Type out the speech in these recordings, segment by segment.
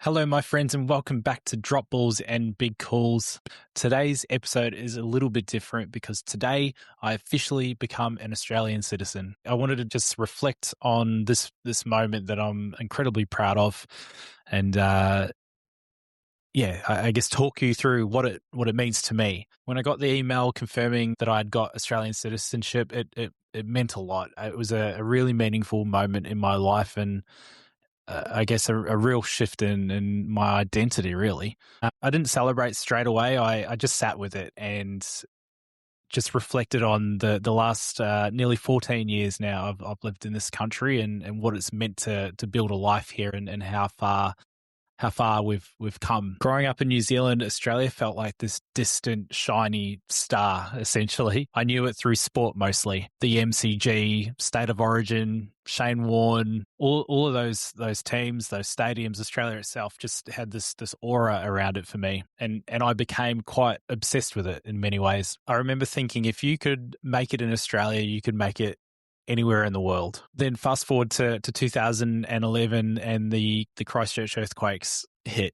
Hello, my friends, and welcome back to Drop Balls and Big Calls. Today's episode is a little bit different because today I officially become an Australian citizen. I wanted to just reflect on this moment that I'm incredibly proud of, and I guess talk you through what it means to me. When I got the email confirming that I'd got Australian citizenship, it meant a lot. It was a really meaningful moment in my life, and I guess a real shift in my identity, really. I didn't celebrate straight away. I just sat with it and just reflected on the last nearly 14 years now I've lived in this country and what it's meant to build a life here and how far we've come. Growing up in New Zealand, Australia felt like this distant, shiny star, essentially. I knew it through sport mostly. The MCG, State of Origin, Shane Warne, all of those teams, those stadiums, Australia itself just had this aura around it for me. And I became quite obsessed with it in many ways. I remember thinking if you could make it in Australia, you could make it anywhere in the world. Then fast forward to 2011 and the Christchurch earthquakes hit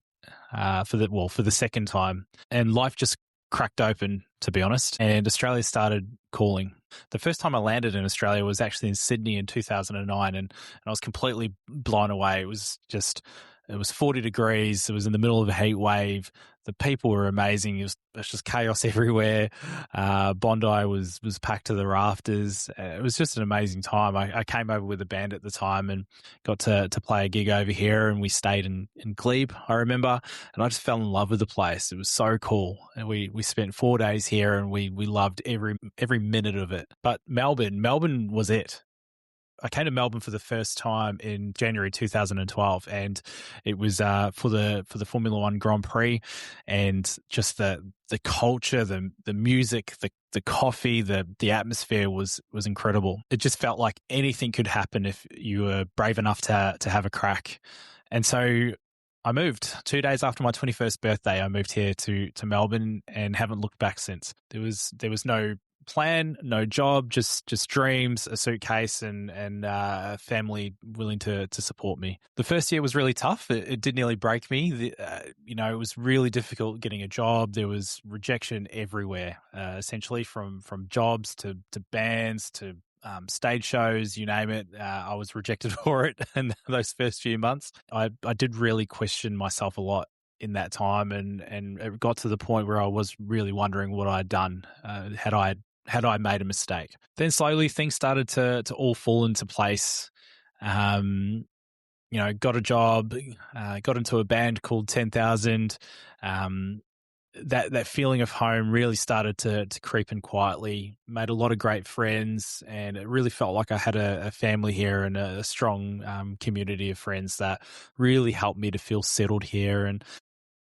for the second time, and life just cracked open, to be honest, and Australia started calling. The first time I landed in Australia was actually in Sydney in 2009, and I was completely blown away. It was 40 degrees. It was in the middle of a heat wave. The people were amazing. It was just chaos everywhere. Bondi was packed to the rafters. It was just an amazing time. I came over with a band at the time and got to play a gig over here, and we stayed in Glebe, I remember, and I just fell in love with the place. It was so cool. And we spent 4 days here, and we loved every minute of it. But Melbourne was it. I came to Melbourne for the first time in January 2012, and it was for the Formula One Grand Prix, and just the culture, the music, the coffee, the atmosphere was incredible. It just felt like anything could happen if you were brave enough to have a crack. And so I moved 2 days after my 21st birthday. I moved here to Melbourne and haven't looked back since. There was no plan, no job, just dreams, a suitcase, and a family willing to support me. The first year was really tough. It did nearly break me. It was really difficult getting a job. There was rejection everywhere, essentially from jobs to bands to stage shows, you name it. I was rejected for it in those first few months. I did really question myself a lot in that time, and it got to the point where I was really wondering what I'd done. Had I made a mistake? Then slowly things started to all fall into place. Got a job, got into a band called 10,000. That feeling of home really started to creep in quietly. Made a lot of great friends, and it really felt like I had a family here and a strong community of friends that really helped me to feel settled here. And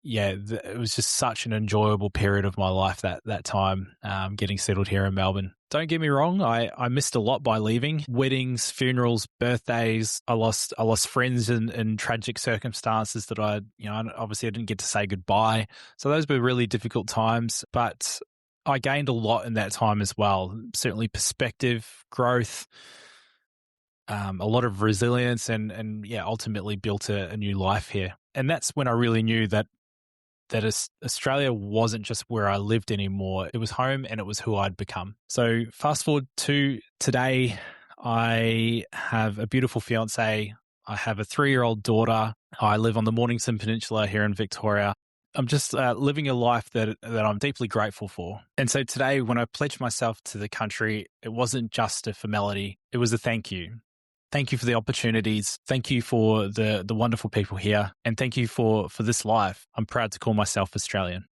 it was just such an enjoyable period of my life that time, getting settled here in Melbourne. Don't get me wrong, I missed a lot by leaving. Weddings, funerals, birthdays. I lost friends in tragic circumstances that obviously I didn't get to say goodbye. So those were really difficult times, but I gained a lot in that time as well. Certainly perspective, growth, a lot of resilience, and ultimately built a new life here. And that's when I really knew that Australia wasn't just where I lived anymore. It was home, and it was who I'd become. So fast forward to today, I have a beautiful fiance. I have a 3-year-old daughter. I live on the Mornington Peninsula here in Victoria. I'm just living a life that I'm deeply grateful for. And so today, when I pledged myself to the country, it wasn't just a formality. It was a thank you. Thank you for the opportunities. Thank you for the wonderful people here. And thank you for this life. I'm proud to call myself Australian.